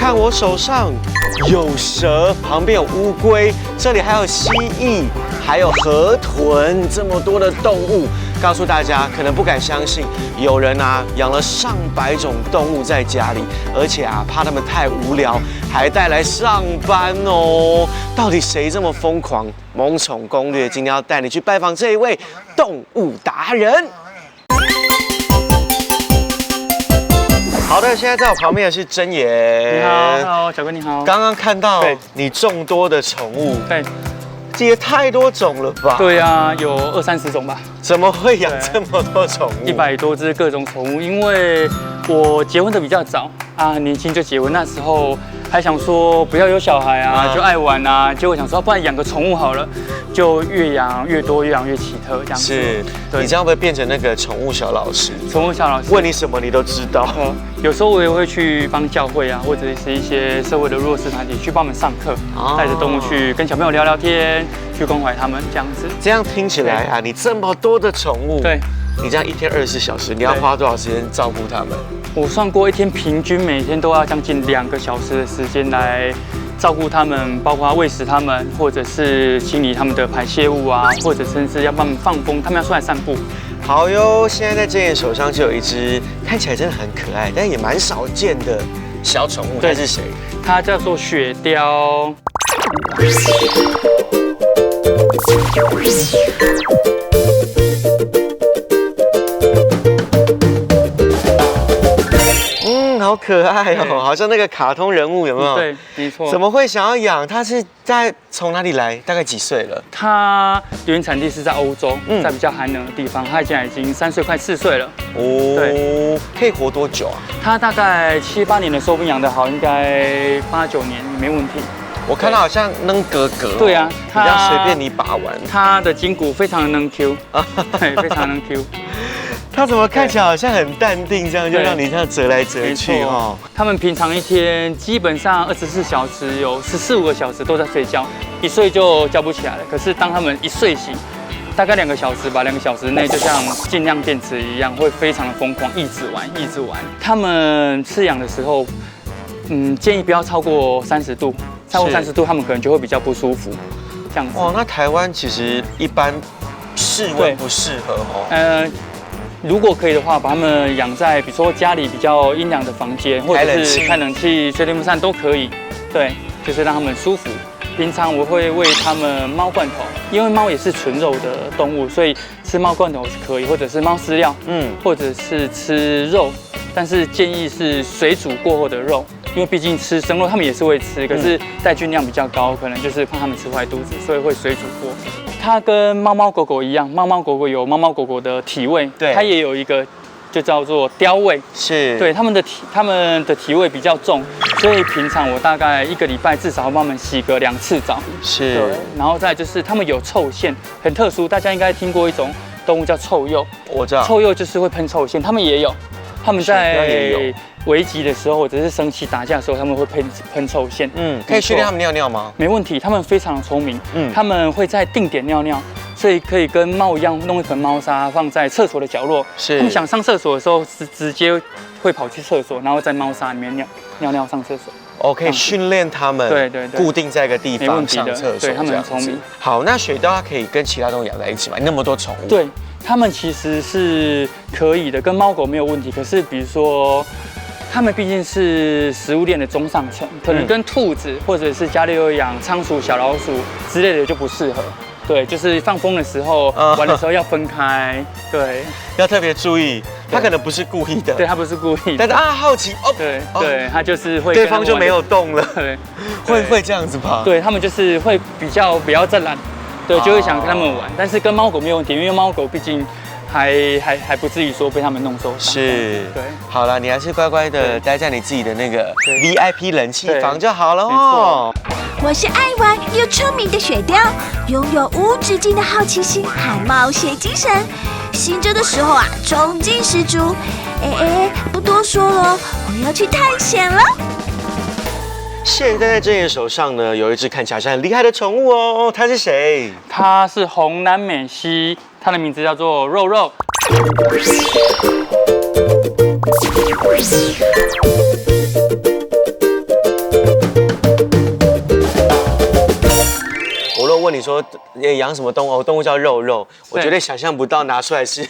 看我手上有蛇，旁边有乌龟，这里还有蜥蜴，还有河豚，这么多的动物。告诉大家，可能不敢相信，有人啊养了上百种动物在家里，而且啊怕它们太无聊，还带来上班哦。到底谁这么疯狂？萌宠攻略今天要带你去拜访这一位动物达人。好的，现在在我旁边的是真言。你好，Hello， 小哥你好。刚刚看到你众多的宠物，对，这也太多种了吧？对啊，有20-30种吧。怎么会养这么多宠物？100多只各种宠物，因为我结婚的比较早啊，年轻就结婚，那时候还想说不要有小孩啊，就爱玩啊，结果想说不然养个宠物好了，就越养越多，越养越奇特这样子。是，你这样会不会变成那个宠物小老师？宠物小老师问你什么你都知道。有时候我也会去帮教会啊，或者是一些社会的弱势团体去帮他们上课，带着动物去跟小朋友聊聊天，去关怀他们这样子。这样听起来啊，你这么多的宠物，对，你这样一天24小时，你要花多少时间照顾它们？我算过一天平均每天都要将近2个小时的时间来照顾它们，包括喂食它们，或者是清理它们的排泄物啊，或者甚至要帮它们放风，它们要出来散步。好哟，现在在真言手上就有一只看起来真的很可爱，但也蛮少见的小宠物，它是谁？它叫做雪貂。好可爱哦，好像那个卡通人物，有没有？对，没错。怎么会想要养？它是从哪里来？大概几岁了？它原产地是在欧洲，在比较寒冷的地方。它现在已经3岁，快4岁了。哦，对，可以活多久啊？它大概7、8年的寿命养得好，应该8、9年没问题。我看到好像能格格。对啊，比较随便你把玩。它的筋骨非常的能 Q， 对，非常能 Q。它怎么看起来好像很淡定，这样就让你这样折来折去哦。他们平常一天基本上24小时有14、15个小时都在睡觉，一睡就叫不起来了。可是当他们一睡醒，大概2个小时吧，2个小时内就像尽量电池一样，会非常的疯狂，一直玩，一直玩。他们饲养的时候，建议不要超过30度，超过30度他们可能就会比较不舒服，这样子。哦，那台湾其实一般室温不适合哦。如果可以的话，把它们养在比如说家里比较阴凉的房间，或者是开冷气、吹电风扇都可以。对，就是让它们舒服。平常我会喂它们猫罐头，因为猫也是纯肉的动物，所以吃猫罐头是可以，或者是猫饲料，或者是吃肉，但是建议是水煮过后的肉，因为毕竟吃生肉它们也是会吃，可是带菌量比较高，可能就是怕它们吃坏肚子，所以会水煮过。它跟猫猫狗狗一样，猫猫狗狗有猫猫狗狗的体味，对，它也有一个就叫做貂味，是对它们的体味比较重，所以平常我大概1个礼拜至少要帮它们洗个2次澡，是，对，然后再就是它们有臭腺，很特殊，大家应该听过一种动物叫臭鼬，我知道，臭鼬就是会喷臭腺，它们也有，它们在危急的时候或者是生气打架的时候，他们会喷臭腺。可以训练他们尿尿吗？没问题，他们非常的聪明。他们会在定点尿尿，所以可以跟猫一样弄一盆猫砂放在厕所的角落。是，他们想上厕所的时候是直接会跑去厕所，然后在猫砂里面尿尿上厕所。可以训练他们，对，固定在一个地方上厕所，对，他们很聪明。好，那雪貂它可以跟其他动物养在一起吗？那么多宠物。对，它们其实是可以的，跟猫狗没有问题。可是比如说，它们毕竟是食物链的中上层，可能跟兔子或者是家里有养仓鼠、小老鼠之类的就不适合。对，就是放风的时候、玩的时候要分开。对，要特别注意，它可能不是故意的。对，它不是故意的，但是好奇哦。对，它就是会对方就没有动了。对，会这样子吧？对，他们就是会比较再懒，对，就会想跟他们玩。但是跟猫狗没有问题，因为猫狗毕竟。还不至于说被他们弄受伤。是，对。好了，你还是乖乖的待在你自己的那个 VIP 冷气房就好了哦。我是爱玩又出名的雪貂，拥有无止境的好奇心和冒险精神。醒着的时候啊，冲劲十足。不多说了，我要去探险了。现在在真言手上呢，有一只看起来是很厉害的宠物哦。它是谁？它是红南美西，它的名字叫做肉肉。说养什么动物，动物叫肉肉，我绝对想象不到拿出来是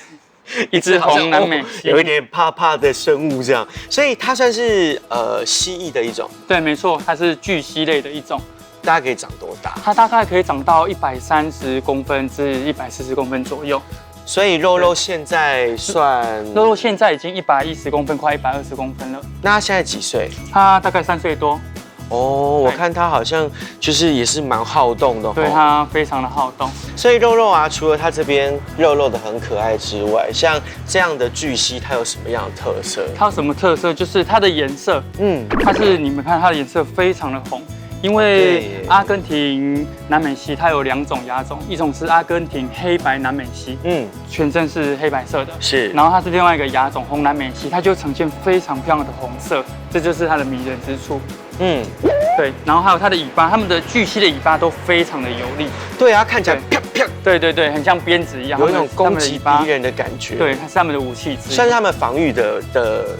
一只红南美西，有一点怕怕的生物这样，所以它算是蜥蜴的一种。对，没错，它是巨蜥类的一种。大概可以长多大？它大概可以长到130公分至140公分左右。所以肉肉现在算，肉肉现在已经110公分，快120公分了。那它现在几岁？它大概3岁多。哦，我看它好像就是也是蛮好动的。对，它非常的好动。所以肉肉啊，除了它这边肉肉的很可爱之外，像这样的巨蜥，它有什么样的特色？它有什么特色？就是它的颜色，你们看它的颜色非常的红。因为阿根廷南美蜥它有2种亚种，一种是阿根廷黑白南美蜥，全身是黑白色的，是。然后它是另外一个亚种红南美蜥，它就呈现非常漂亮的红色，这就是它的迷人之处。对。然后还有它的尾巴，它们的巨蜥的尾巴都非常的有力。对啊，看起来啪啪。对，很像鞭子一样，有一种攻击敌人的感觉。对，它是他们的武器之一，算是他们防御的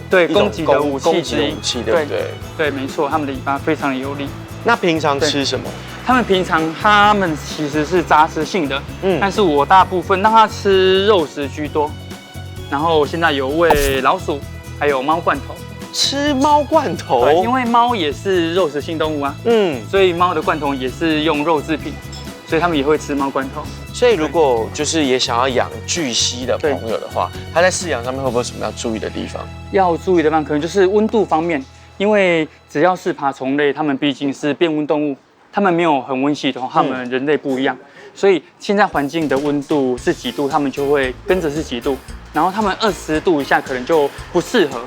对攻击的武器之一。对不对？对，没错，他们的尾巴非常的有力。那平常吃什么？他们其实是杂食性的，但是我大部分让它吃肉食居多，然后现在有喂老鼠，还有猫罐头。吃猫罐头？对，因为猫也是肉食性动物啊，所以猫的罐头也是用肉制品，所以他们也会吃猫罐头。所以如果就是也想要养巨蜥的朋友的话，他在饲养上面会不会有什么要注意的地方？要注意的地方可能就是温度方面。因为只要是爬虫类，它们毕竟是变温动物，它们没有恒温系统，它们人类不一样，所以现在环境的温度是几度，它们就会跟着是几度，然后它们20度以下可能就不适合，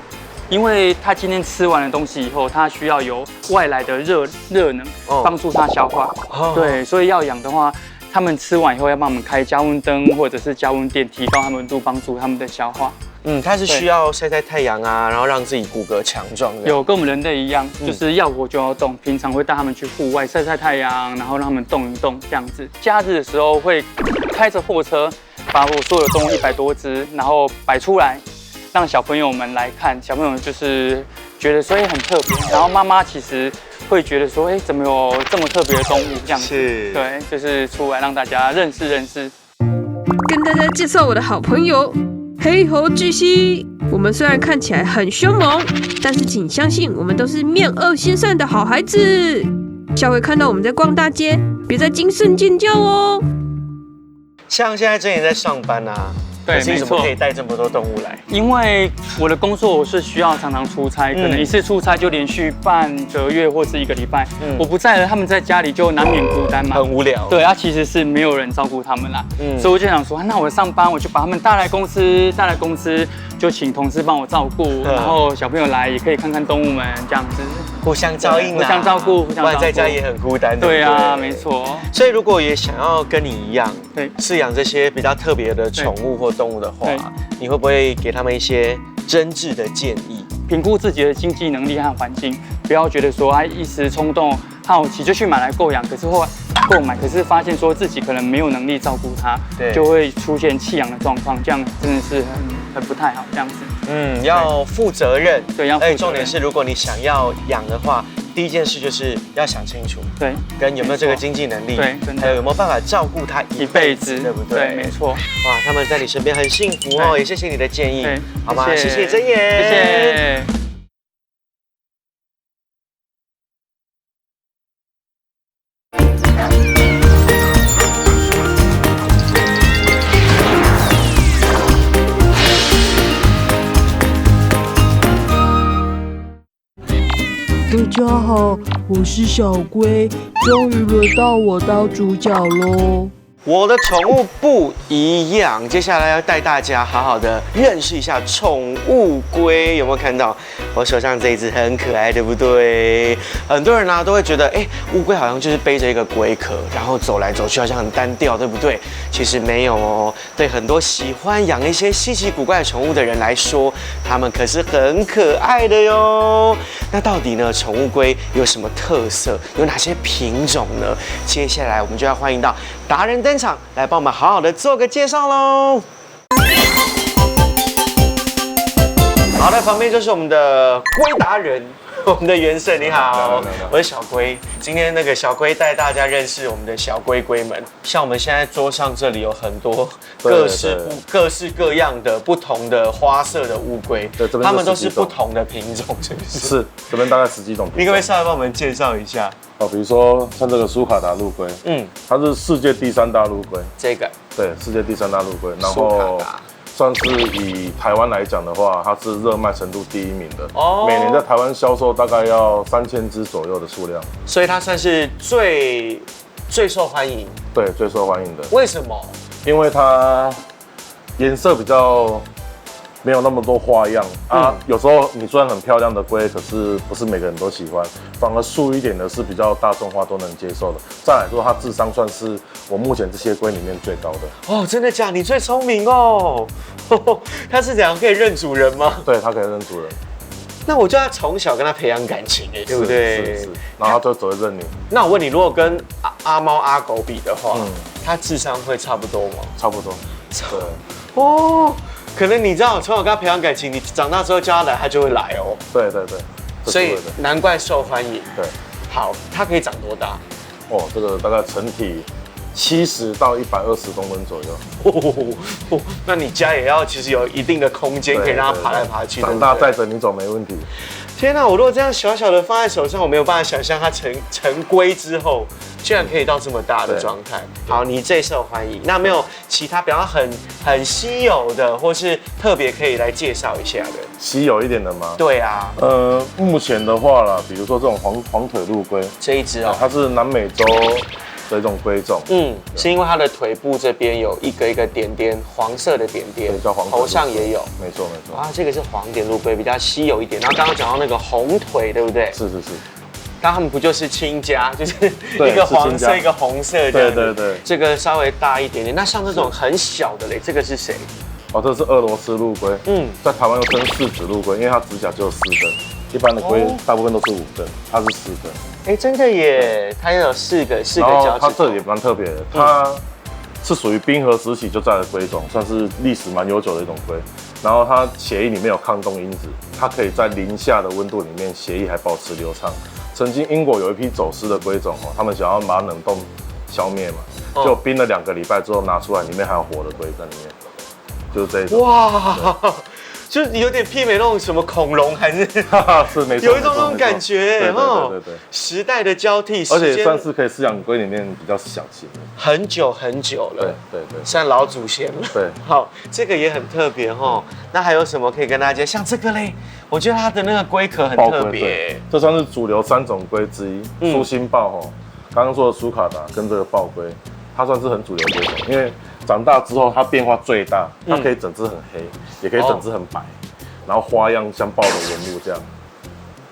因为它今天吃完了东西以后，它需要有外来的热能帮助它消化，对，所以要养的话，它们吃完以后要帮我们开加温灯或者是加温垫，提高它们温度，帮助它们的消化。它是需要晒晒太阳啊，然后让自己骨骼强壮。有跟我们人类一样，就是要活就要动。平常会带他们去户外晒晒太阳，然后让他们动一动这样子。假日的时候会开着货车，把我所有的动物100多只，然后摆出来，让小朋友们来看。小朋友就是觉得说很特别，然后妈妈其实会觉得说怎么有这么特别的动物这样子。是，对，就是出来让大家认识。跟大家介绍我的好朋友。黑猴巨蜥，我们虽然看起来很凶猛，但是请相信，我们都是面恶心善的好孩子。下回看到我们在逛大街，别再惊声尖叫哦。像现在真也在上班啊，对，你怎么可以带这么多动物来？因为我的工作我是需要常常出差，可能一次出差就连续半个月或是1个礼拜。我不在了，他们在家里就难免孤单嘛，很无聊。对啊，其实是没有人照顾他们啦。所以我就想说，那我上班我就把他们带来公司，就请同事帮我照顾，然后小朋友来也可以看看动物们这样子，互相照应，互相照顾，不然在家也很孤单。对啊，没错。所以如果也想要跟你一样，对，饲养这些比较特别的宠物或动物的话，你会不会给他们一些真挚的建议？评估自己的经济能力和环境，不要觉得说一时冲动好奇就去买来购养，可是发现说自己可能没有能力照顾它，就会出现弃养的状况，这样真的是很不太好，这样子。要负责任。对，要负责任。重点是，如果你想要养的话，第一件事就是要想清楚，对，跟有没有这个经济能力，对，还有没有办法照顾它一辈子，对不对？对，没错。哇，他们在你身边很幸福哦，也谢谢你的建议，好吗？谢谢真言，谢谢。大家好，我是小龟，终于轮到我当主角喽。我的宠物不一样，接下来要带大家好好的认识一下宠物龟。有没有看到我手上这一只很可爱，对不对？很多人呢都会觉得，乌龟好像就是背着一个龟壳，然后走来走去，好像很单调，对不对？其实没有哦。对很多喜欢养一些稀奇古怪的宠物的人来说，它们可是很可爱的哟。那到底呢，宠物龟有什么特色？有哪些品种呢？接下来我们就要欢迎到达人登场，来帮我们好好的做个介绍喽。好的，旁边就是我们的龟达人。我们的元胜你好你好，我是小龟。今天那个小龟带大家认识我们的小龟龟们。像我们现在桌上这里有很多各式各样的不同的花色的乌龟，对，这边它们都是不同的品种，是不是？是，这边大概10几种品种。你可不可以稍微帮我们介绍一下？比如说像这个苏卡达陆龟，它是世界第3大陆龟。这个对，世界第3大陆龟，然苏后卡达算是以台湾来讲的话，它是热卖程度第1名的。哦每年在台湾销售大概要3000只左右的数量。所以它算是最受欢迎。对，最受欢迎的。为什么？因为它颜色比较没有那么多花样啊。有时候你虽然很漂亮的龟，可是不是每个人都喜欢，反而素一点的是比较大众化都能接受的。再来说，它智商算是我目前这些龟里面最高的。哦，真的假的？你最聪明哦。它是怎样可以认主人吗？对，它可以认主人。那我就要从小跟它培养感情哎，对不对？是，然后它就只会认你。那我问你，如果跟阿猫阿狗比的话，它智商会差不多吗？差不多。对。哦，可能你知道，从小跟它培养感情，你长大之后叫它来，它就会来哦。对，所以难怪受欢迎。对。好，它可以长多大？哦，这个大概成体70到120公分左右。那你家也要其实有一定的空间，可以让它爬来爬去。长大载着你走没问题。天哪！我如果这样小小的放在手上，我没有办法想象它成龟之后，居然可以到这么大的状态。好，你最受欢迎。那没有其他比方很稀有的，或是特别可以来介绍一下的？稀有一点的吗？对啊。目前的话啦，比如说这种黄腿陆龟，这一只哦，它是南美洲的一种龟种。是因为它的腿部这边有一个点点黄色的点点，叫黄腿。头上也有。没错。啊，这个是黄点陆龟，比较稀有一点。然后刚刚讲到那个红腿，对不对？是。刚他们不就是亲家，就是一个黄色一个红色的。对。这个稍微大一点点。那像这种很小的嘞，这个是谁？哦，这是俄罗斯陆龟。在台湾又称4指陆龟，因为它指甲只有4根，一般的龟大部分都是5根，它是4根。哎，真的耶，它有4个脚趾。它这里也蛮特别的，它是属于冰河时期就在的龟种，算是历史蛮悠久的一种龟。然后它血液里面有抗冻因子，它可以在零下的温度里面血液还保持流畅。曾经英国有一批走私的龟种他们想要把冷冻消灭嘛，就冰了2个礼拜之后拿出来，里面还有活的龟在里面，就是这种。哇！就是有点媲美那种什么恐龙，还是是没错，有一种那种感觉，对。时代的交替，而且算是可以饲养龟里面比较小型的，很久了，对，像老祖先了。对，好，这个也很特别哈。那还有什么可以跟大家？像这个嘞，我觉得它的那个龟壳很特别，这算是主流3种龟之一。苏星豹刚刚说的苏卡达跟这个豹龟，它算是很主流龟种，因为长大之后它变化最大，它可以整只很黑，也可以整只很白，然后花样像豹的纹路这样。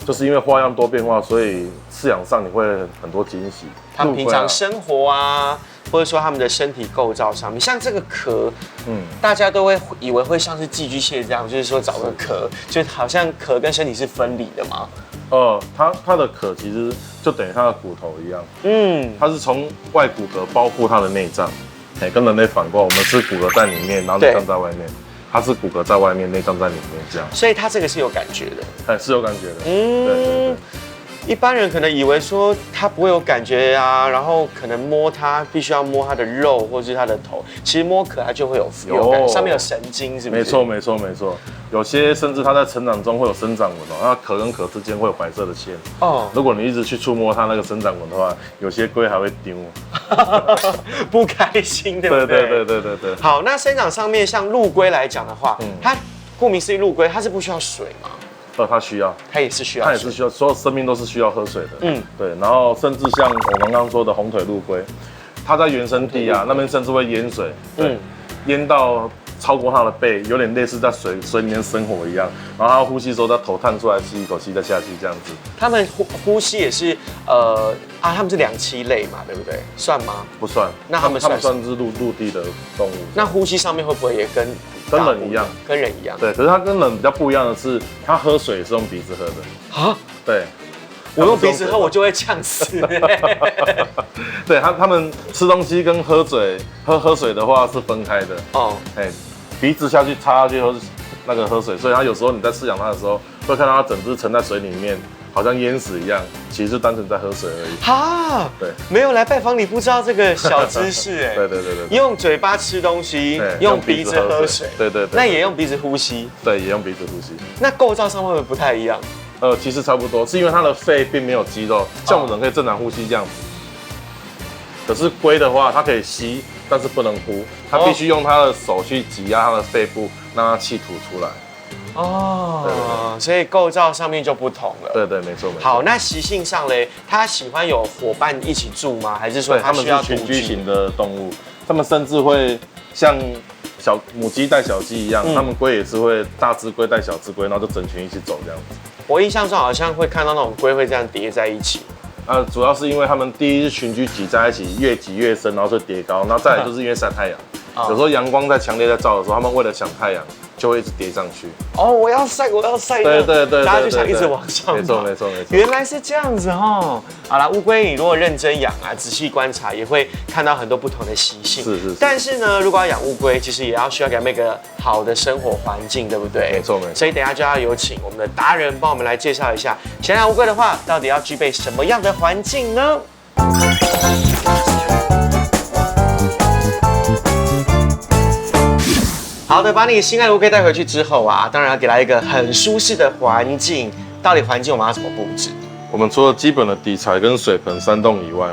就是因为花样多变化，所以饲养上你会很多惊喜。他们平常生活啊，或者说他们的身体构造上面，像这个壳，大家都会以为会像是寄居蟹这样，就是说找个壳，就好像壳跟身体是分离的嘛。它的壳其实就等于它的骨头一样，它是从外骨骼包覆它的内脏，跟人类反过来，我们是骨骼在里面，然后内脏在外面。它是骨骼在外面，内脏在里面，这样。所以它这个是有感觉的，是有感觉的。对。一般人可能以为说它不会有感觉啊，然后可能摸它必须要摸它的肉或是它的头，其实摸壳它就会有感，上面有神经，是不是？没错。有些甚至它在成长中会有生长纹它壳跟壳之间会有白色的线。如果你一直去触摸它那个生长纹的话，有些龟还会丢，不开心，对不对？对。好，那生长上面像陆龟来讲的话，它顾名思义，陆龟它是不需要水吗？它需要，它也是需要，所有生命都是需要喝水的。对。然后甚至像我们刚刚说的红腿陆龟，它在原生地那边甚至会淹水，淹到超过它的背，有点类似在水里面生活一样。然后它呼吸的时候，它头探出来吸一口气再下去这样子。它们呼吸也是它们是两栖类嘛，对不对？算吗？不算。那它们算是陆地的动物。那呼吸上面会不会也跟人一样？跟人一样。对，可是它跟人比较不一样的是，它喝水是用鼻子喝的。对。我用鼻子喝，我就会呛死。对，他们吃东西跟喝水的话是分开的。鼻子下去插下去后是那个喝水，所以它有时候你在饲养它的时候，会看到它整只沉在水里面，好像淹死一样，其实就单纯在喝水而已。哈，对，没有来拜访你不知道这个小知识哎。对，用嘴巴吃东西，用鼻子喝水。对，那也用鼻子呼吸。对，也用鼻子呼吸。那构造上会不会不太一样？其实差不多，是因为它的肺并没有肌肉，像我们人可以正常呼吸这样子。可是龟的话，它可以吸，但是不能呼，它必须用它的手去挤压它的肺部，让它气吐出来。哦，所以构造上面就不同了。对，没错。好，那习性上嘞，它喜欢有伙伴一起住吗？还是说它需要群居型的动物？它们甚至会像小母鸡带小鸡一样，它们龟也是会大只龟带小只龟，然后就整群一起走这样子。我印象中好像会看到那种龟会这样叠在一起。主要是因为它们第一是群居挤在一起，越挤越深，然后就叠高，然后再来就是因为晒太阳。有时候阳光在强烈在照的时候，它们为了抢太阳，就会一直叠上去。哦，我要晒。对，大家就想一直往上。没错。原来是这样子哦。好啦，乌龟你如果认真养啊，仔细观察，也会看到很多不同的习性。是。但是呢，如果要养乌龟，其实也需要给它们一个好的生活环境，对不对？没错。所以等一下就要有请我们的达人帮我们来介绍一下，想养乌龟的话，到底要具备什么样的环境呢？好的，把你心爱的乌龟带回去之后啊，当然要给它一个很舒适的环境。到底环境我们要怎么布置？我们除了基本的底材跟水盆、山洞以外，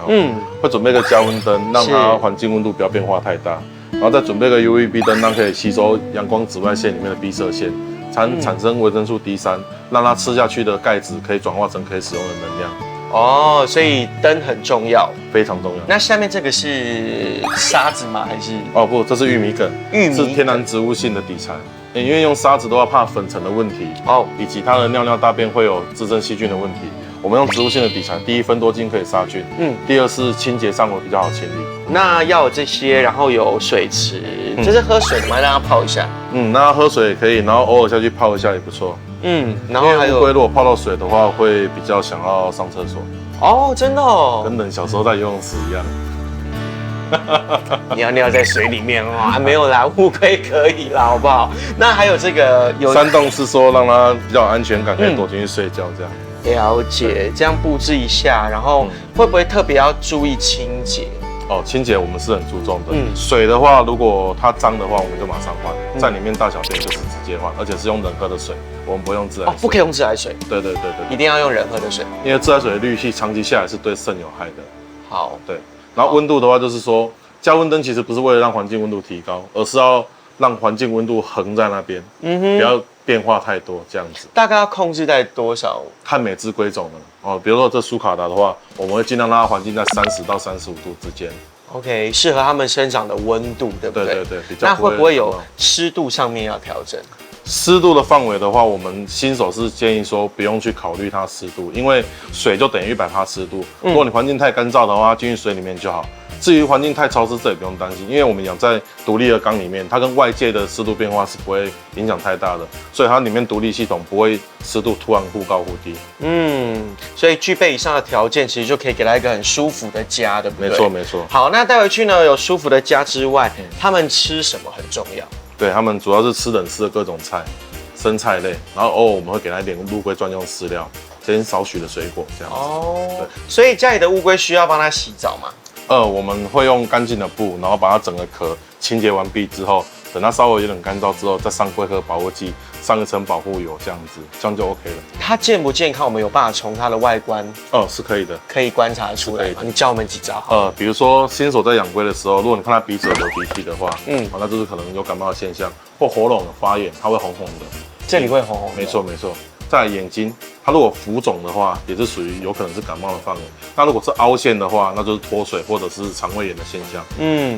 会准备一个加温灯，让它环境温度不要变化太大，然后再准备一个 UVB 灯，让可以吸收阳光紫外线里面的 B 射线，产生维生素 D3，让它吃下去的钙质可以转化成可以使用的能量。哦，所以灯很重要，非常重要。那下面这个是沙子吗？还是？哦不，这是玉米梗，是天然植物性的底材。因为用沙子的话，怕粉尘的问题以及它的尿尿大便会有滋生细菌的问题。我们用植物性的底材，第一芬多精可以杀菌，第二是清洁上会比较好清理。那要有这些，然后有水池，这是喝水的吗？让它泡一下。那它喝水也可以，然后偶尔下去泡一下也不错。然后还有乌龟如果泡到水的话，会比较想要上厕所。哦，真的哦，跟人小时候在游泳池一样。尿在水里面哦，没有啦，乌龟可以啦，好不好？那还有这个山洞是说让它比较有安全感，可以躲进去睡觉这样。了解，这样布置一下，然后会不会特别要注意清洁？清洁我们是很注重的。水的话，如果它脏的话，我们就马上换，在里面大小便就是直接换，而且是用人喝的水，我们不用自来水。不可以用自来水。对，一定要用人喝的水，因为自来水的氯气长期下来是对肾有害的。好，对。然后温度的话，就是说加温灯其实不是为了让环境温度提高，而是要让环境温度横在那边，不要变化太多这样子。大概要控制在多少？看每只龟种的比如说这苏卡达的话，我们会尽量让它环境在30到35度之间。OK， 适合它们生长的温度，对不对？对，比较。那会不会有湿度上面要调整？湿度的范围的话，我们新手是建议说不用去考虑它湿度，因为水就等于100%湿度。如果你环境太干燥的话，进去水里面就好。至于环境太潮湿，这也不用担心，因为我们养在独立的缸里面，它跟外界的湿度变化是不会影响太大的，所以它里面独立系统不会湿度突然忽高忽低。所以具备以上的条件，其实就可以给它一个很舒服的家，对不对？没错。好，那带回去呢，有舒服的家之外，他们吃什么很重要。对，他们主要是吃冷吃的各种菜，生菜类，然后偶尔我们会给它一点陆龟专用饲料，先少许的水果这样子。对，所以家里的乌龟需要帮它洗澡吗？我们会用干净的布，然后把它整个壳清洁完毕之后，等它稍微有点干燥之后，再上龟壳保护剂，上一层保护油，这样子，这样就 OK 了。它健不健康，我们有办法从它的外观是可以的，可以观察出来吗？你教我们几招好。比如说新手在养龟的时候，如果你看它鼻子有流鼻涕的话，那就是可能有感冒的现象，或喉咙有发炎，它会红红的，这里会红红的。没错。再来眼睛，它如果浮肿的话，也是属于有可能是感冒的范围。那如果是凹陷的话，那就是脱水或者是肠胃炎的现象。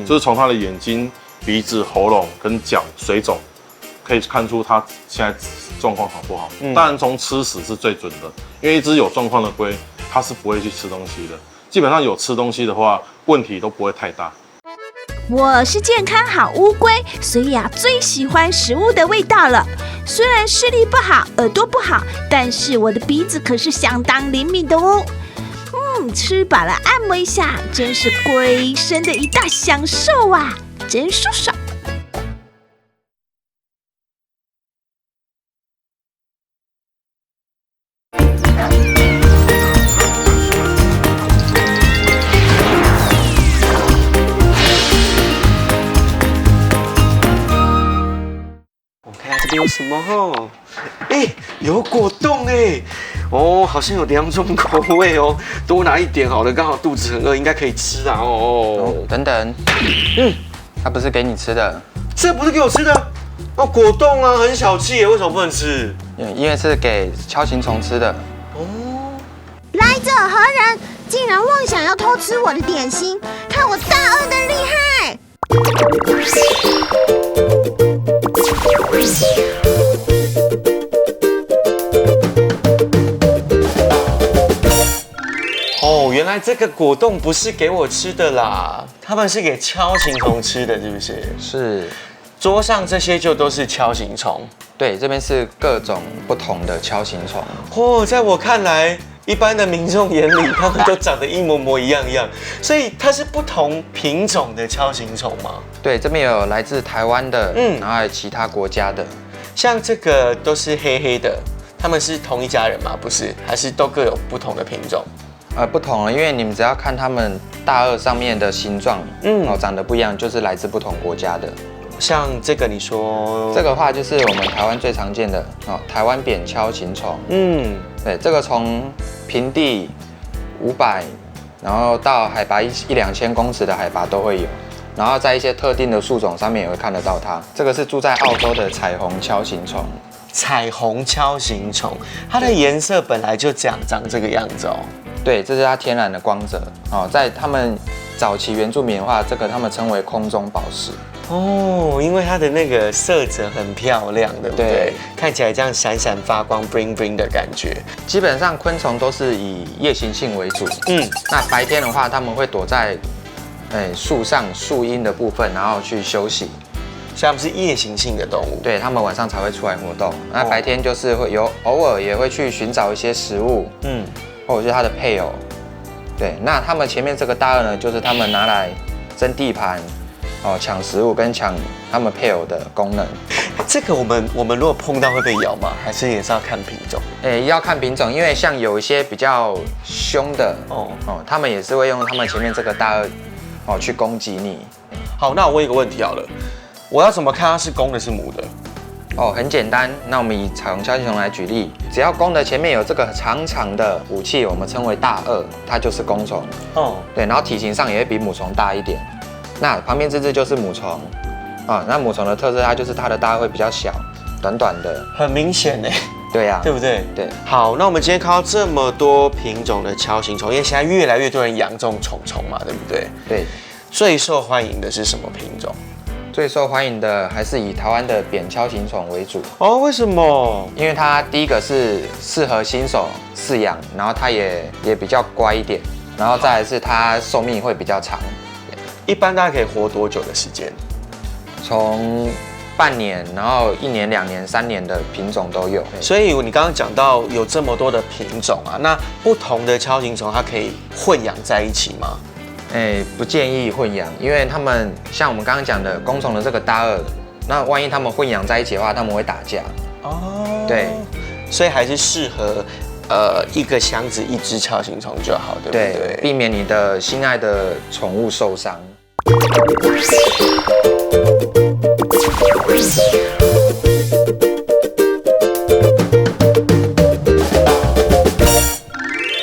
就是从它的眼睛、鼻子、喉咙跟脚水肿，可以看出它现在状况好不好。当然从吃食是最准的，因为一只有状况的龟，它是不会去吃东西的。基本上有吃东西的话，问题都不会太大。我是健康好乌龟，所以最喜欢食物的味道了。虽然视力不好，耳朵不好，但是我的鼻子可是相当灵敏的哦。吃饱了按摩一下，真是龟生的一大享受啊，真舒爽。什么哈？哎，有果冻哎，哦，好像有2种口味哦，多拿一点好了，刚好肚子很饿，应该可以吃啊哦。等等，它不是给你吃的，这不是给我吃的哦，果冻啊，很小气耶，为什么不能吃？因为是给锹形虫吃的。来者何人？竟然妄想要偷吃我的点心，看我大鳄的厉害！哦，原来这个果冻不是给我吃的啦，他们是给锹形虫吃的，是不是？是，桌上这些就都是锹形虫。对，这边是各种不同的锹形虫。哦，在我看来，一般的民众眼里，它们都长得一模模一样，所以它是不同品种的锹形虫吗？对，这边有来自台湾的，然后还有其他国家的。像这个都是黑黑的，他们是同一家人吗？不是，还是都各有不同的品种？不同了，因为你们只要看它们大鳄上面的形状，长得不一样，就是来自不同国家的。像这个，你说这个的话就是我们台湾最常见的台湾扁锹形虫。对，这个从平地500，然后到海拔1-2千公尺的海拔都会有，然后在一些特定的树种上面也会看得到它。这个是住在澳洲的彩虹锹形虫。彩虹锹形虫，它的颜色本来就长这个样子哦。对，这是它天然的光泽哦。在他们早期原住民的话，这个他们称为空中宝石。哦，因为它的那个色泽很漂亮，对不对？对，看起来这样闪闪发光 ，bling bling 的感觉。基本上昆虫都是以夜行性为主。那白天的话，他们会躲在树上树荫的部分，然后去休息。所以它们是夜行性的动物。对，他们晚上才会出来活动。那白天就是会偶尔也会去寻找一些食物，或者是它的配偶。对，那他们前面这个大鳄呢，就是他们拿来争地盘。抢食物跟抢他们配偶的功能。这个我们如果碰到会被咬吗？还是也是要看品种？要看品种，因为像有一些比较凶的他们也是会用他们前面这个大鳄去攻击你。好，那我问一个问题好了，我要怎么看它是公的是母的？很简单，那我们以彩虹锹形虫来举例，只要公的前面有这个长长的武器，我们称为大鳄，它就是公虫。对，然后体型上也会比母虫大一点。那旁边这只就是母虫，那母虫的特色，它就是它的大鳄会比较小，短短的，很明显哎。对呀，对不对？对。好，那我们今天看到这么多品种的锹形虫，因为现在越来越多人养这种虫虫嘛，对不对？对。最受欢迎的是什么品种？最受欢迎的还是以台湾的扁锹形虫为主。为什么？因为它第一个是适合新手饲养，然后它也比较乖一点，然后再来是它寿命会比较长。一般大概可以活多久的时间？从半年，然后1年、2年、3年的品种都有。所以你刚刚讲到有这么多的品种啊，那不同的锹形虫它可以混养在一起吗？不建议混养，因为他们像我们刚刚讲的公虫的这个大鳄，那万一他们混养在一起的话，他们会打架。对，所以还是适合一个箱子1只锹形虫就好，对不对？对，避免你的心爱的宠物受伤。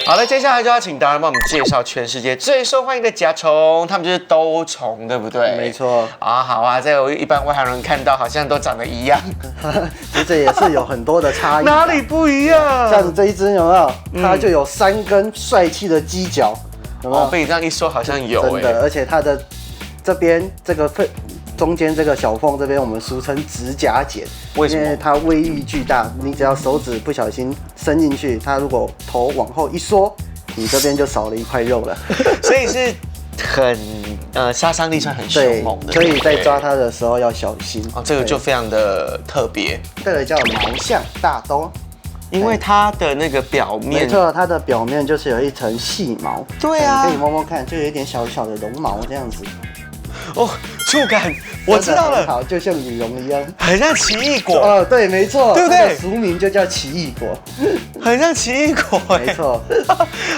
好了，接下来就要请达人帮我们介绍全世界最受欢迎的甲虫，它们就是兜虫，对不对？没错。好啊，这个一般外行人看到好像都长得一样，其实也是有很多的差异。哪里不一样？像这一只有没有？它就有3根帅气的犄角，有没有？被你这样一说，好像有真的，而且它的这边这个中间这个小缝这边，我们俗称指甲剪。为什么？因为它威力巨大，你只要手指不小心伸进去，它如果头往后一缩，你这边就少了一块肉了。所以是很杀伤力算很凶猛的，所以在抓它的时候要小心。这个就非常的特别。这个叫毛象大兜。因为它的那个表面，没错，它的表面就是有一层细毛。对啊，你可以摸摸看，就有一点小小的绒毛这样子。触感我知道了，好，就像羽绒一样，很像奇异果。对，没错，对不对？俗名就叫奇异果，很像奇异果。没错，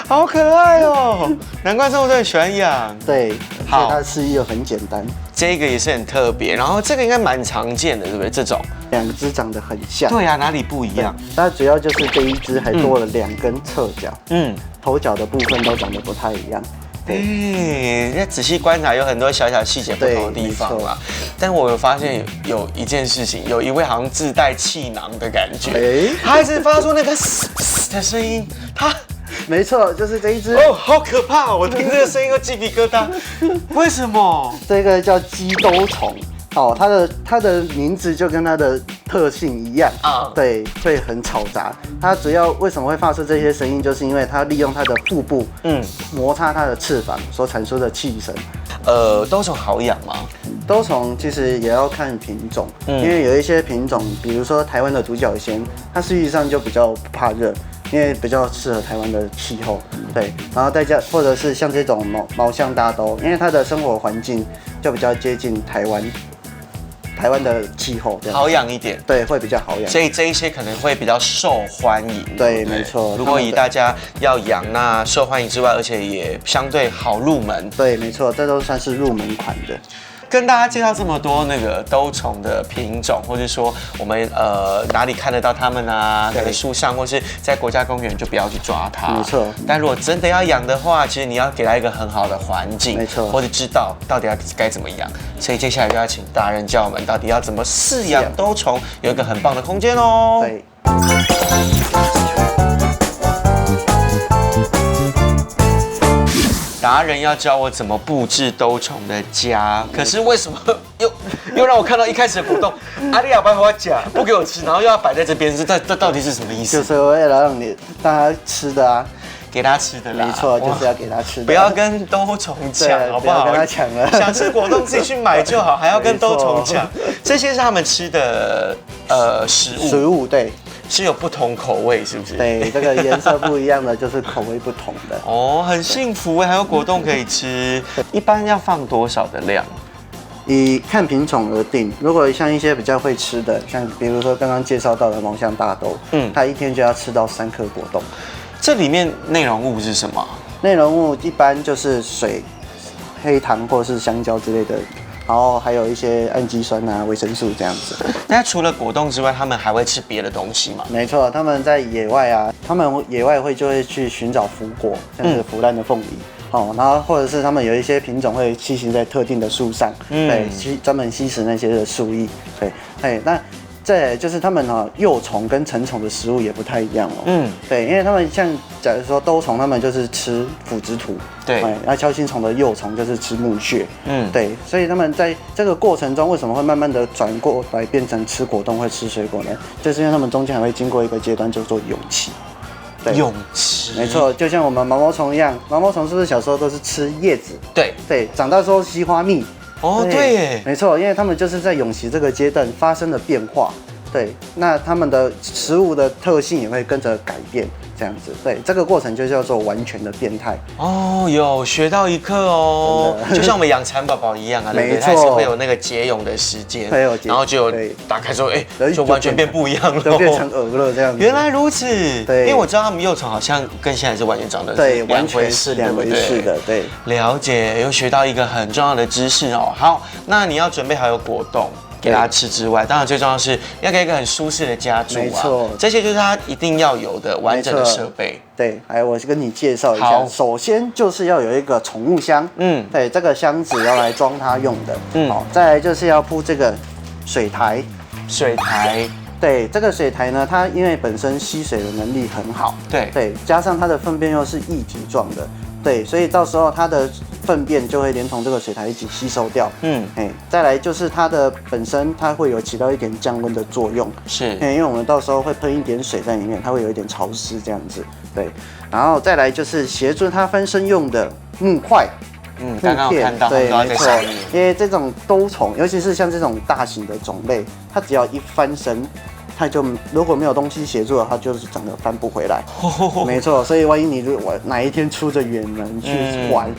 好可爱哦，难怪这么多人喜欢养。对，所以它的饲育又很简单。这个也是很特别，然后这个应该蛮常见的，对不对？这种两只长得很像。对啊，哪里不一样？它主要就是这一只还多了2根侧角，头角的部分都长得不太一样。那仔细观察，有很多小小细节不同的地方啦。但我有发现有一件事情，有一位好像自带气囊的感觉，他一直发出那个嘶嘶的声音，没错，就是这一只。哦，好可怕！我听这个声音都鸡皮疙瘩。为什么？这个叫鸡兜虫。哦，它的名字就跟它的特性一样啊，对，会很吵杂。它主要为什么会发出这些声音，就是因为它利用它的腹部，摩擦它的翅膀所产生的气声。兜虫好养吗？兜虫其实也要看品种，因为有一些品种，比如说台湾的独角仙，它实际上就比较不怕热。因为比较适合台湾的气候，对，然后再加或者是像这种毛象大兜，因为它的生活环境就比较接近台湾的气候，好养一点，对，会比较好养，所以这一些可能会比较受欢迎，对，没错。如果以大家要养，那受欢迎之外，而且也相对好入门，对，没错，这都算是入门款的。跟大家介绍这么多那个兜虫的品种，或者说我们哪里看得到它们啊？可能树上或是在国家公园就不要去抓它。没错。但如果真的要养的话，其实你要给它一个很好的环境，没错，或者知道到底该怎么养。所以接下来就要请大人教我们到底要怎么饲养兜虫，有一个很棒的空间哦。对。达人要教我怎么布置兜虫的家，可是为什么又让我看到一开始的果冻，阿丽亚白花甲不给我吃，然后又要摆在这边，这到底是什么意思？就是为了让他吃的啊，给他吃的啦。没错，就是要给他吃的。不要跟兜虫抢，好不好？不要跟他抢了。想吃果冻自己去买就好，还要跟兜虫抢。这些是他们吃的食物，对。是有不同口味，是不是？对，这个颜色不一样的就是口味不同的。哦，很幸福哎，还有果冻可以吃。一般要放多少的量？以看品种而定。如果像一些比较会吃的，像比如说刚刚介绍到的毛象大兜，它一天就要吃到3颗果冻。这里面内容物是什么？内容物一般就是水、黑糖或是香蕉之类的。然后还有一些氨基酸啊、维生素这样子。那除了果冻之外，他们还会吃别的东西吗？没错，他们在野外啊，他们野外就会去寻找腐果，像是腐烂的凤梨。哦，然后或者是他们有一些品种会栖息在特定的树上，对，专门吸食那些的树液。对，那再来就是他们幼虫跟成虫的食物也不太一样哦。对，因为他们像假如说兜虫，他们就是吃腐殖土，对，那锹形虫的幼虫就是吃木屑，对，所以他们在这个过程中为什么会慢慢的转过来变成吃果冻会吃水果呢？就是因为他们中间还会经过一个阶段叫做蛹期。蛹期，没错，就像我们毛毛虫一样，毛毛虫是不是小时候都是吃叶子？对，长大之后吸花蜜。哦，对耶，没错，因为他们就是在蛹期这个阶段发生了变化，对，那他们的食物的特性也会跟着改变，这样子，对，这个过程就叫做完全的变态。哦，有学到一课哦，就像我们养蚕宝宝一样啊，对不对？它是会有那个结蛹的时间，然后就打开之后，就完全变不一样了，都变成蛾了这样子。原来如此，对，因为我知道他们幼虫好像跟现在是完全长得完全是两回事的，对。了解，又学到一个很重要的知识哦。好，那你要准备好有果冻给它吃之外，当然最重要的是要给一个很舒适的家住啊。没错，这些就是它一定要有的完整的设备。对，来我跟你介绍一下。首先就是要有一个宠物箱，对，这个箱子要来装它用的。好，再来就是要铺这个水台。对，这个水台呢，它因为本身吸水的能力很好，对，加上它的粪便又是液体状的。对，所以到时候它的粪便就会连同这个水台一起吸收掉。再来就是它的本身它会有起到一点降温的作用。是，因为我们到时候会喷一点水在里面，它会有一点潮湿这样子。对，然后再来就是协助它翻身用的木块。刚刚有看到，对，没错，因为这种兜虫，尤其是像这种大型的种类，它只要一翻身，它就如果没有东西协助的，它就是整个翻不回来。没错，所以万一你哪一天出着远门去玩，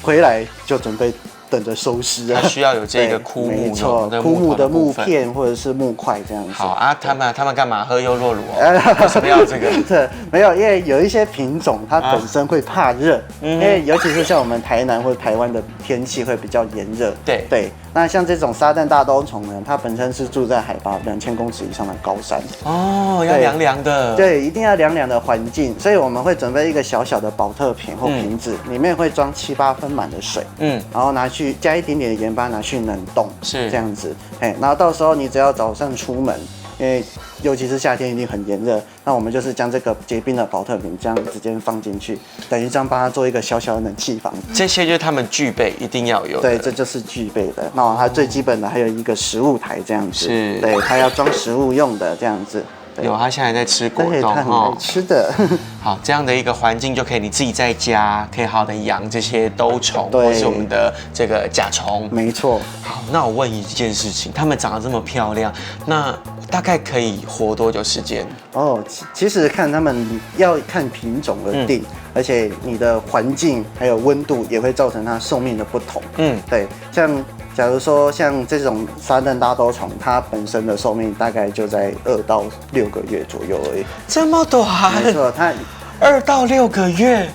回来就准备等着收尸啊。它需要有这个枯木，没错，枯木的木片或者是木块这样子。好啊，他们干嘛喝优酪乳哦？为什么要这个？对，没有，因为有一些品种它本身会怕热，因为尤其是像我们台南或台湾的天气会比较炎热。对，那像这种撒旦大兜虫呢，它本身是住在海拔2000公尺以上的高山。哦，要凉凉的。对，一定要凉凉的环境，所以我们会准备一个小小的保特瓶或瓶子，里面会装7、8分满的水，然后拿去加一点点的盐巴拿去冷冻，是这样子。然后到时候你只要早上出门，因为尤其是夏天一定很炎热，那我们就是将这个结冰的保特瓶这样直接放进去，等于这样帮它做一个小小的冷气房。这些就是他们具备一定要有的。对，这就是具备的。那它最基本的还有一个食物台这样子，是，对，它要装食物用的这样子。有，他现在在吃果冻哈，吃的。好，这样的一个环境就可以你自己在家可以好好的养这些兜虫，或是我们的这个甲虫。没错。好，那我问一件事情，它们长得这么漂亮，那大概可以活多久时间？哦，其实看它们要看品种而定，而且你的环境还有温度也会造成它寿命的不同。对，像。假如说像这种撒旦大兜虫，它本身的寿命大概就在2到6个月左右而已。这么短？没错，它2到6个月。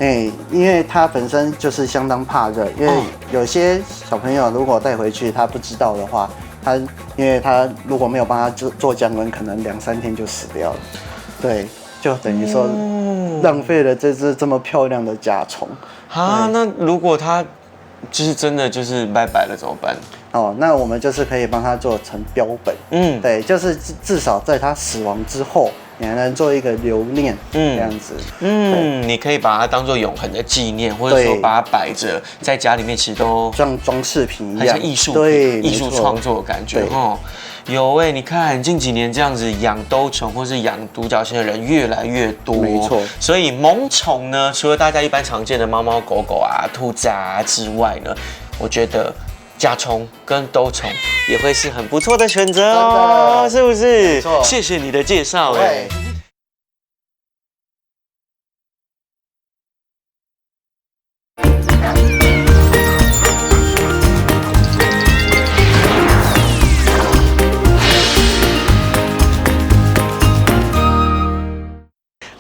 因为它本身就是相当怕热，因为有些小朋友如果带回去他不知道的话，因为他如果没有帮他做降温，可能2、3天就死掉了。对，就等于说浪费了这只这么漂亮的甲虫。啊，那如果它就是真的就是拜拜了怎么办？哦，那我们就是可以帮他做成标本，对，就是至少在他死亡之后，你还能做一个留念，这样子，你可以把它当做永恒的纪念，或者说把它摆着在家里面，其实都像装饰品一样，很像艺术品、艺术创作的感觉哦。有你看近几年这样子养兜虫或是养独角仙的人越来越多，没错。所以萌宠呢，除了大家一般常见的猫猫狗狗啊、兔子啊之外呢，我觉得甲虫跟兜虫也会是很不错的选择哦，是不是？没错。谢谢你的介绍，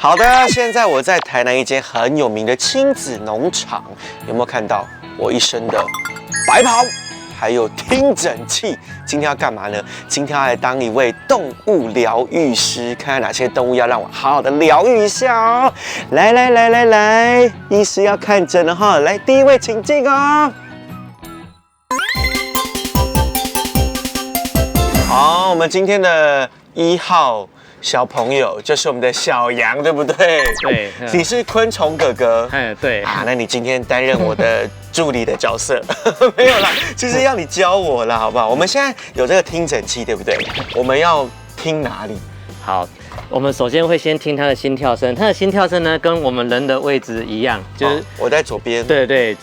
好的，现在我在台南一间很有名的亲子农场，有没有看到我一身的白袍，还有听诊器？今天要干嘛呢？今天要来当一位动物疗愈师，看看哪些动物要让我好好的疗愈一下哦。来，医师要看诊了哈，来第一位请进哦。好，我们今天的1号小朋友就是我们的小羊，对不对？对，你是昆虫哥哥。对。啊，那你今天担任我的助理的角色，没有啦，就是要你教我啦，好不好？我们现在有这个听诊器，对不对？我们要听哪里？好，我们首先会先听他的心跳声，他的心跳声呢跟我们人的位置一样，就是我在左边。对，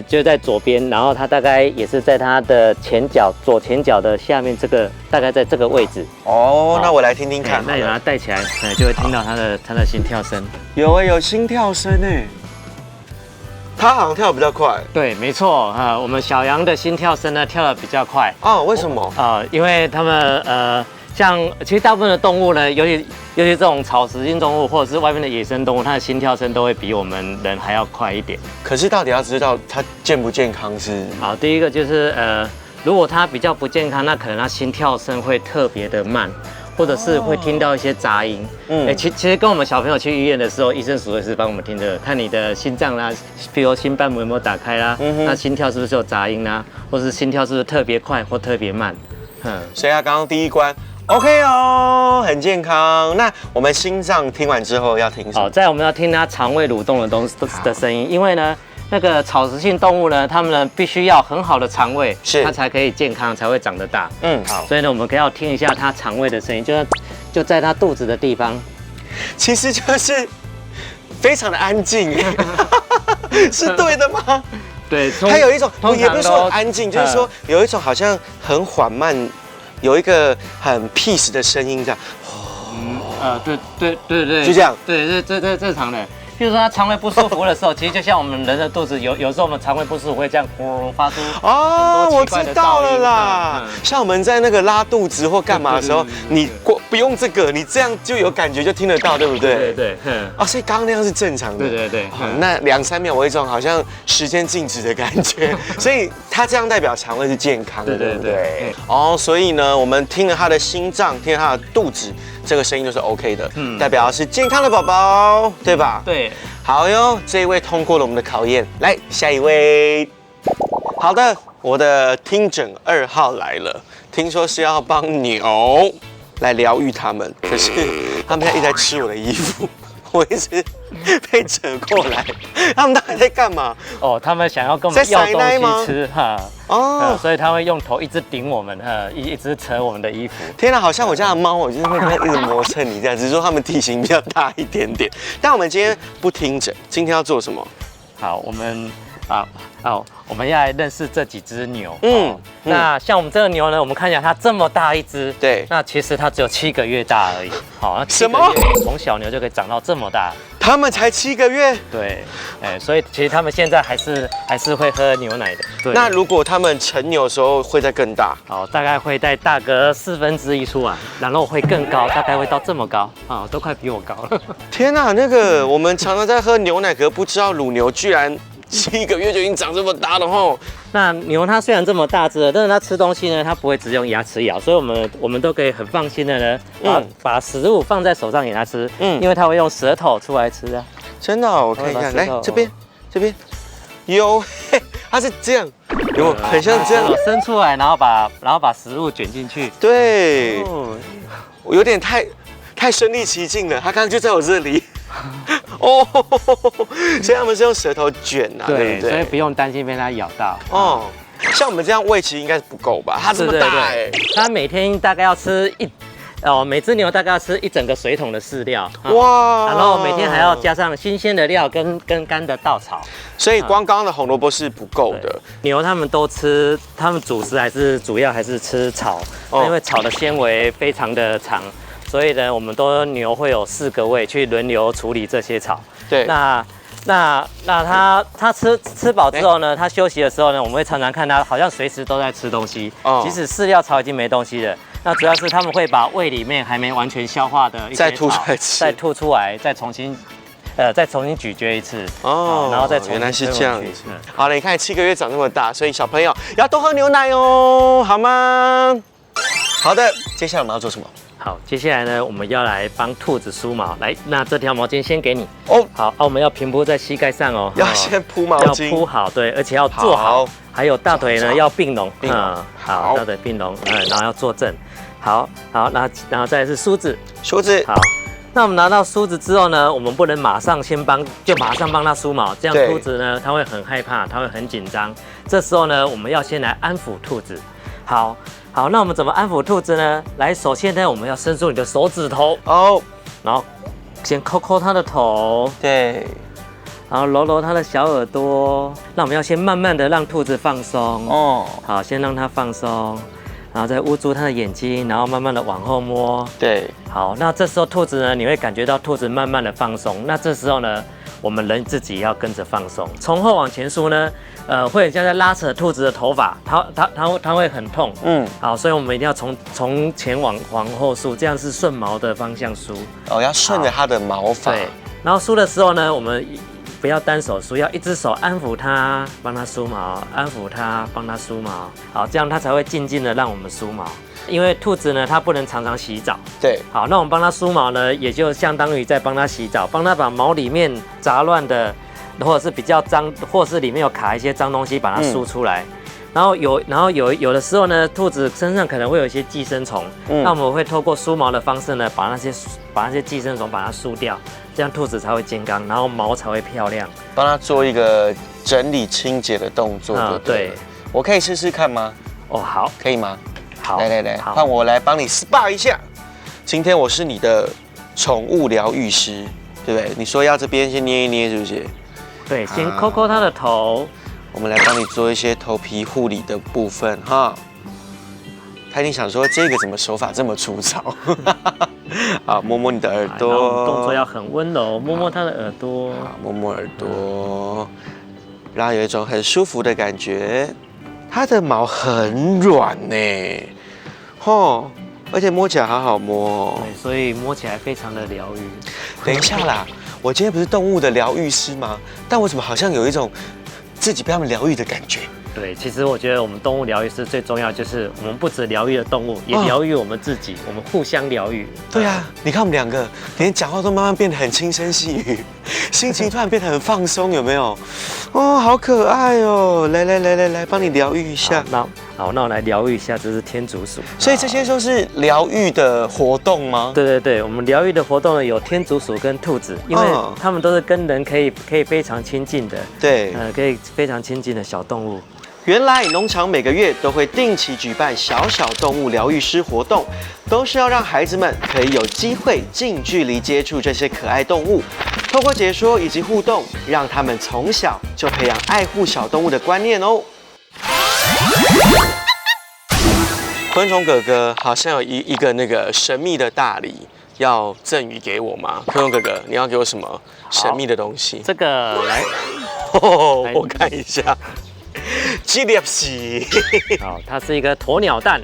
就在左边，然后他大概也是在他的左前脚的下面这个，大概在这个位置。哦，那我来听听看。那你把它戴起来，就会听到他的心跳声。有心跳声哎，他好像跳得比较快。对，没错我们小羊的心跳声呢跳得比较快。哦，为什么？因为他们像其实大部分的动物呢，尤其这种草食性动物或者是外面的野生动物，它的心跳声都会比我们人还要快一点。可是到底要知道它健不健康是？好，第一个就是如果它比较不健康，那可能它心跳声会特别的慢，或者是会听到一些杂音。其实跟我们小朋友去医院的时候，医生属也是帮我们听的，看你的心脏啦，比如心瓣膜有没有打开啦，那心跳是不是有杂音啦，或是心跳是不是特别快或特别慢。所以他刚刚第一关。OK 哦，很健康。那我们心脏听完之后要听什么？再我们要听它肠胃蠕动的声音，因为呢，那个草食性动物呢，它们呢必须要很好的肠胃，它才可以健康，才会长得大。好，所以呢，我们可以要听一下它肠胃的声音，就在它肚子的地方。其实就是非常的安静，是对的吗？对，它有一种，也不是说安静，就是说有一种好像很缓慢。有一个很 peace 的声音，这样，对，就这样，对，这正常的，比如说它肠胃不舒服的时候，其实就像我们人的肚子，有时候我们肠胃不舒服会这样发出哦，我知道了啦。像我们在那个拉肚子或干嘛的时候，你不用这个，你这样就有感觉，就听得到，对不对？对。哦，所以刚刚那样是正常的。对。那2-3秒我有一种好像时间静止的感觉，所以它这样代表肠胃是健康的，对不对？哦，所以呢，我们听了他的心脏，听了他的肚子，这个声音都是 OK 的，代表是健康的宝宝，对吧？对。好哟，这一位通过了我们的考验，来下一位。好的，我的听诊2号来了，听说是要帮牛来疗愈他们，可是他们现在一直在吃我的衣服，我一直被扯过来，他们到底在干嘛？哦，他们想要跟我们要东西吃哈。哦，所以他会用头一直顶我们，一直扯我们的衣服。天哪，好像我家的猫，我就是会一直磨蹭你这样，只是说它们体型比较大一点点。但我们今天不听诊，今天要做什么？好，我们我们要来认识这几只牛。那像我们这个牛呢，我们看一下它这么大一只，对，那其实它只有7个月大而已。好，什么？从小牛就可以长到这么大？它们才7个月？对，所以其实它们现在还是会喝牛奶的。对。那如果它们成牛的时候会再更大？好，大概会再大个1/4出来，然后会更高，大概会到这么高啊，都快比我高了。天哪，那个我们常常在喝牛奶，可不知道乳牛居然7个月就已经长这么大了吼。那牛它虽然这么大只，但是它吃东西呢，它不会只用牙齿咬，所以我们都可以很放心的呢，把食物放在手上给它吃，因为它会用舌头出来吃啊。真的哦，我看一下，来这边有，它是这样，有很像这样伸出来，然后把食物卷进去。对，我有点太身临其境了，它刚刚就在我这里。哦，所以他们是用舌头卷啊，对不对？所以不用担心被它咬到。哦，像我们这样喂，其实应该是不够吧？它这么大哎，它每天大概要吃每只牛大概要吃1整个水桶的饲料。哇！然后每天还要加上新鲜的料跟干的稻草。所以光刚刚的红萝卜是不够的。牛它们都吃，它们主要还是吃草，因为草的纤维非常的长。所以呢，我们牛会有4个胃去轮流处理这些草。对。那它吃饱之后呢，它休息的时候呢，我们会常常看它好像随时都在吃东西。即使饲料槽已经没东西了，那主要是他们会把胃里面还没完全消化的一些再吐出来吃，再吐出来，再重新咀嚼一次。然后再重新。原来是这样子。好了，你看7个月长这么大，所以小朋友要多喝牛奶哦，好吗？好的，接下来我们要做什么？好，接下来呢，我们要来帮兔子梳毛。来，那这条毛巾先给你哦。好，我们要平铺在膝盖上哦。要先铺毛巾，要铺好，对，而且要坐好。还有大腿呢要并拢，好，大腿并拢，然后要坐正。好，然后再来是梳子，好。那我们拿到梳子之后呢，我们不能马上帮它梳毛，这样兔子呢它会很害怕，它会很紧张。这时候呢，我们要先来安抚兔子。好，那我们怎么安抚兔子呢？来，首先呢，我们要伸出你的手指头然后先抠它的头，对，然后揉它的小耳朵。那我们要先慢慢的让兔子放松好，先让它放松，然后再捂住它的眼睛，然后慢慢的往后摸，对，好，那这时候兔子呢，你会感觉到兔子慢慢的放松。那这时候呢，我们人自己要跟着放松，从后往前梳呢。会很像在拉扯兔子的头发，它会很痛，好，所以我们一定要从前往后梳，这样是顺毛的方向梳。要顺着它的毛发。对，然后梳的时候呢，我们不要单手梳，要一只手安抚它，帮它梳毛，安抚它，帮它梳毛，好，这样它才会静静的让我们梳毛。因为兔子呢，它不能常常洗澡。对，好，那我们帮它梳毛呢，也就相当于在帮它洗澡，帮它把毛里面杂乱的。或者是比较脏，或者是里面有卡一些脏东西，把它梳出来。然后有的时候呢，兔子身上可能会有一些寄生虫，那我们会透过梳毛的方式呢，把那些寄生虫把它梳掉，这样兔子才会健康，然后毛才会漂亮。帮它做一个整理清洁的动作。对，我可以试试看吗？好，可以吗？好，来，换我来帮你 SPA 一下。今天我是你的宠物疗愈师，对不对？你说要这边先捏一捏，是不是？对，先抠它的头，我们来帮你做一些头皮护理的部分哈。他一定想说这个怎么手法这么粗糙？好，摸摸你的耳朵，然后动作要很温柔，摸摸他的耳朵，好，摸摸耳朵，让他有一种很舒服的感觉。它的毛很软呢，吼，而且摸起来好好摸哦。对，所以摸起来非常的疗愈。等一下啦，我今天不是动物的疗愈师吗？但我怎么好像有一种自己被他们疗愈的感觉？对，其实我觉得我们动物疗愈师最重要就是我们不只疗愈了动物，也疗愈我们自己，我们互相疗愈。对啊，你看我们两个连讲话都慢慢变得很轻声细语，心情突然变得很放松，有没有？哦，好可爱哦！来，帮你疗愈一下。好，那我来疗愈一下，这是天竺鼠。所以这些都是疗愈的活动吗？对，我们疗愈的活动呢有天竺鼠跟兔子，因为它们都是跟人可以非常亲近的，对，可以非常亲近的小动物。原来农场每个月都会定期举办小小动物疗愈师活动，都是要让孩子们可以有机会近距离接触这些可爱动物，透过解说以及互动，让他们从小就培养爱护小动物的观念哦。昆虫哥哥好像有一个那个神秘的大礼要赠予给我吗？昆虫哥哥，你要给我什么神秘的东西？这个来，我看一下。鸡粒是，好，它是一个鸵鸟蛋。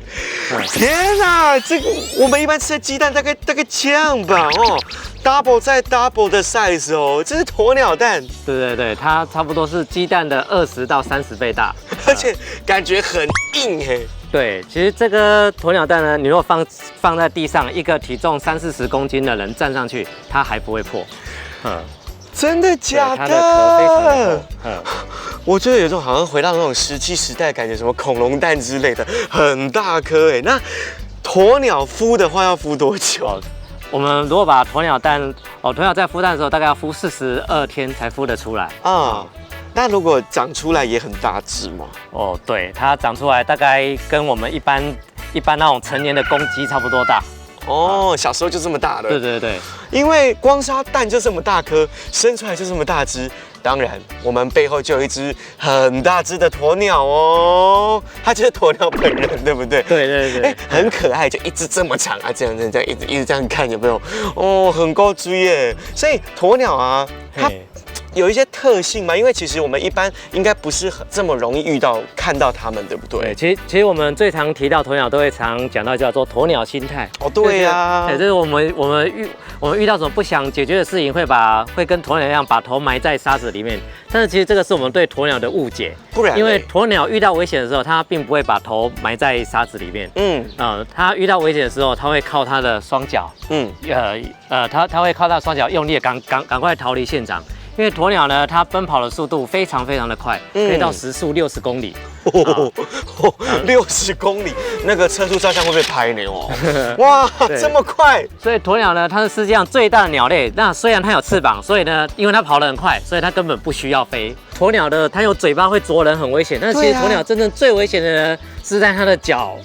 天哪，这个我们一般吃的鸡蛋大概这样吧，哦 ，double 再 double 的 size 哦，这是鸵鸟蛋。对，它差不多是鸡蛋的20到30倍大，而且感觉很硬嘿。对，其实这个鸵鸟蛋呢，你如果放在地上，一个体重30-40公斤的人站上去，它还不会破。真的假的？它的壳非常的厚。我觉得有一种好像回到那种17时代，感觉什么恐龙蛋之类的，很大颗哎。那鸵鸟孵的话要孵多久？我们如果把鸵鸟蛋，鸵鸟在孵蛋的时候，大概要孵42天才孵得出来啊。那如果长出来也很大只吗？哦，对，它长出来大概跟我们一般那种成年的公鸡差不多大。哦，小时候就这么大了。对，因为光是它蛋就这么大颗，生出来就这么大只。当然，我们背后就有一只很大只的鸵鸟哦，它就是鸵鸟本人，对不对？对，很可爱，就一只这么长啊，这样一直这样看，有没有？哦，很高追耶。所以鸵鸟啊，它有一些特性嘛，因为其实我们一般应该不是这么容易看到它们，对不对？对，其实我们最常提到鸵鸟，都会常讲到叫做鸵鸟心态。哦，对呀，就是我们遇到什么不想解决的事情，会跟鸵鸟一样把头埋在沙子里面。但是其实这个是我们对鸵鸟的误解，不然，因为鸵鸟遇到危险的时候，它并不会把头埋在沙子里面。它遇到危险的时候，它会靠它的双脚，它会靠它的双脚用力赶快逃离现场。因为鸵鸟呢，它奔跑的速度非常的快，可以到时速60公里。60公里，那个车速照相会被拍呢哦。哇，这么快！所以鸵鸟呢，它是世界上最大的鸟类。那虽然它有翅膀，所以呢，因为它跑得很快，所以它根本不需要飞。鸵鸟的它有嘴巴会啄人，很危险。但其实鸵鸟真正最危险的呢，是在它的脚。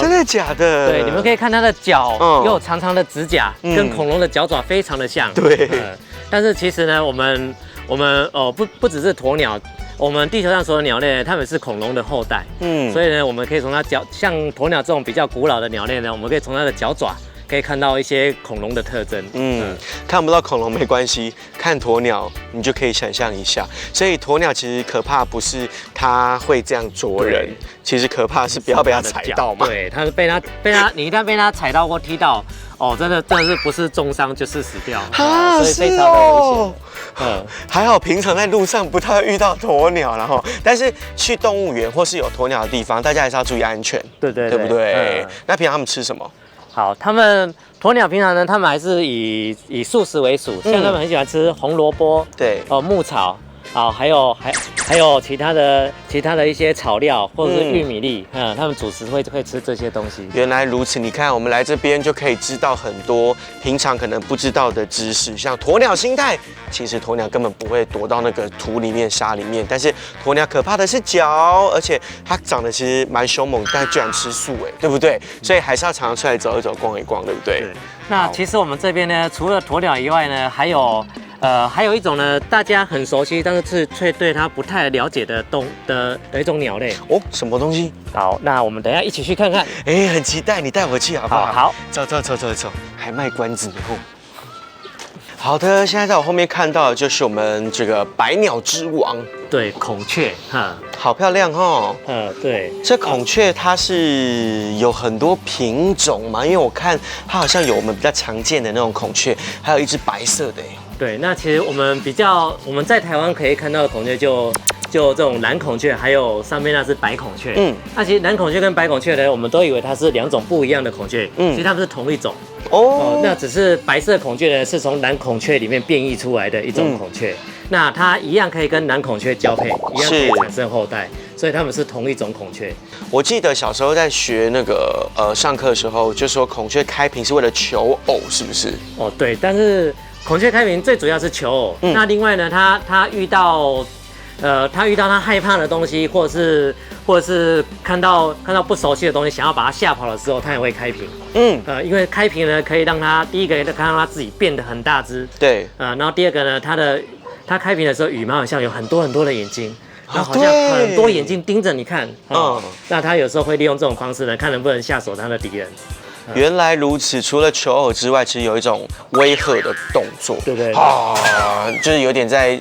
真的假的？对，你们可以看它的脚有长长的指甲，跟恐龙的脚爪非常的像。对。但是其实呢，我们不只是鸵鸟，我们地球上所有鸟类，它们是恐龙的后代。所以呢，我们可以从它像鸵鸟这种比较古老的鸟类呢，我们可以从它的脚爪可以看到一些恐龙的特征。看不到恐龙没关系，看鸵鸟你就可以想象一下。所以鸵鸟其实可怕不是它会这样啄人，其实可怕是不要被它踩到嘛。对，它是被它，你一旦被它踩到或踢到。真的是不是重伤就是死掉，所以非常的危险。还好平常在路上不太会遇到鸵鸟，然后但是去动物园或是有鸵鸟的地方，大家还是要注意安全，对不对？那平常他们吃什么？好，鸵鸟平常呢，他们还是以素食为主，像他们很喜欢吃红萝卜，牧草。还有其他的一些草料或者是玉米粒，他们主食会吃这些东西。原来如此，你看我们来这边就可以知道很多平常可能不知道的知识，像鸵鸟心态，其实鸵鸟根本不会躲到那个土里面、沙里面，但是鸵鸟可怕的是脚，而且它长得其实蛮凶猛，但居然吃素，对不对？所以还是要常常出来走一走、逛一逛，对不对？那其实我们这边呢，除了鸵鸟以外呢，还有还有一种呢，大家很熟悉，但是却对它不太了解的一种鸟类。哦，什么东西？好，那我们等一下一起去看看。哎，很期待，你带我去好不好？好，走，还卖关子呢。好的，现在在我后面看到的就是我们这个百鸟之王，对，孔雀，哈，好漂亮哦。对，这孔雀它是有很多品种嘛，因为我看它好像有我们比较常见的那种孔雀，还有一只白色的。对，那其实我们在台湾可以看到的孔雀就这种蓝孔雀，还有上面那是白孔雀。那其实蓝孔雀跟白孔雀呢，我们都以为它是2种不一样的孔雀，其实它们是同一种。那只是白色孔雀呢，是从蓝孔雀里面变异出来的一种孔雀。那它一样可以跟蓝孔雀交配，一样可以产生后代，所以它们是同一种孔雀。我记得小时候在学那个上课的时候，就说孔雀开屏是为了求偶，是不是？对，但是孔雀开屏最主要是求偶。那另外呢，它遇到它害怕的东西，或者是看到不熟悉的东西，想要把它吓跑的时候，它也会开屏。因为开屏呢，可以让它第一个看到它自己变得很大只。对。然后第二个呢，它开屏的时候，羽毛好像有很多的眼睛，然后好像很多眼睛盯着你看。那它有时候会利用这种方式呢，看能不能吓走它的敌人。原来如此，除了求偶之外，其实有一种威吓的动作，对不对？就是有点在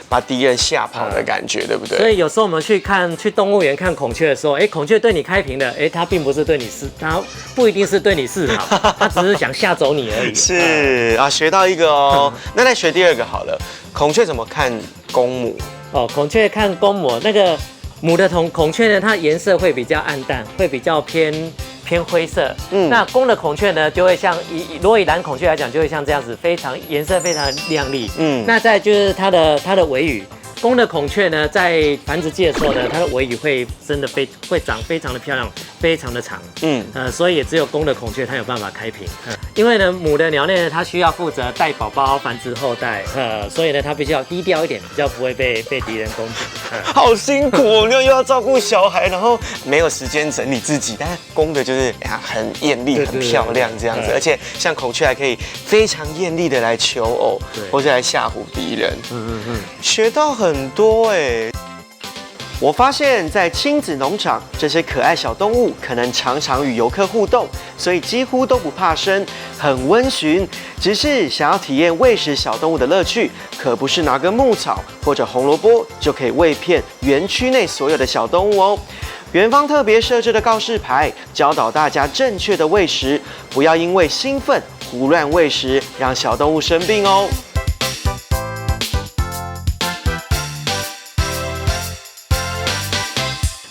把敌人吓跑的感觉，对不对？所以有时候我们去动物园看孔雀的时候，孔雀对你开屏的，它并不是对你它不一定是对你示好，它只是想吓走你而已。是啊，学到一个哦。那再学第二个好了，孔雀怎么看公母？孔雀看公母，那个母的孔雀呢，它颜色会比较暗淡，会比较偏灰色。那公的孔雀呢，就会像如果以蓝孔雀来讲，就会像这样子，颜色非常亮丽。那再就是它的尾羽。公的孔雀呢，在繁殖季的时候呢，它的尾羽会长非常的漂亮，非常的长。所以也只有公的孔雀它有办法开屏。因为呢，母的鸟类呢，它需要负责带宝宝、繁殖后代。所以呢，它必须要低调一点，比较不会被敌人攻击。好辛苦哦，又要照顾小孩，然后没有时间整理自己。但是公的就是很艳丽、很漂亮这样子，而且像孔雀还可以非常艳丽的来求偶，或是来吓唬敌人。学到很多哎。我发现，在亲子农场，这些可爱小动物可能常常与游客互动，所以几乎都不怕生，很温驯。只是想要体验喂食小动物的乐趣，可不是拿根牧草或者红萝卜就可以喂遍园区内所有的小动物哦。园方特别设置的告示牌，教导大家正确的喂食，不要因为兴奋胡乱喂食，让小动物生病哦。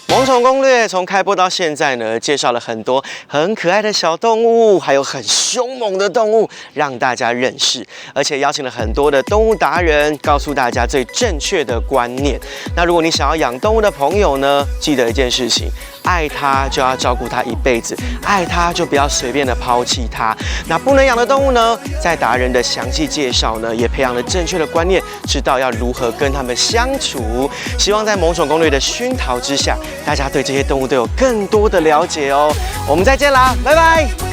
萌宠攻略从开播到现在呢，介绍了很多很可爱的小动物，还有很凶猛的动物，让大家认识，而且邀请了很多的动物达人，告诉大家最正确的观念。那如果你想要养动物的朋友呢，记得一件事情，爱它就要照顾它一辈子，爱它就不要随便的抛弃它。那不能养的动物呢，在达人的详细介绍呢，也培养了正确的观念，知道要如何跟它们相处。希望在萌宠攻略的熏陶之下，大家对这些动物都有更多的了解哦。我们再见啦，拜拜。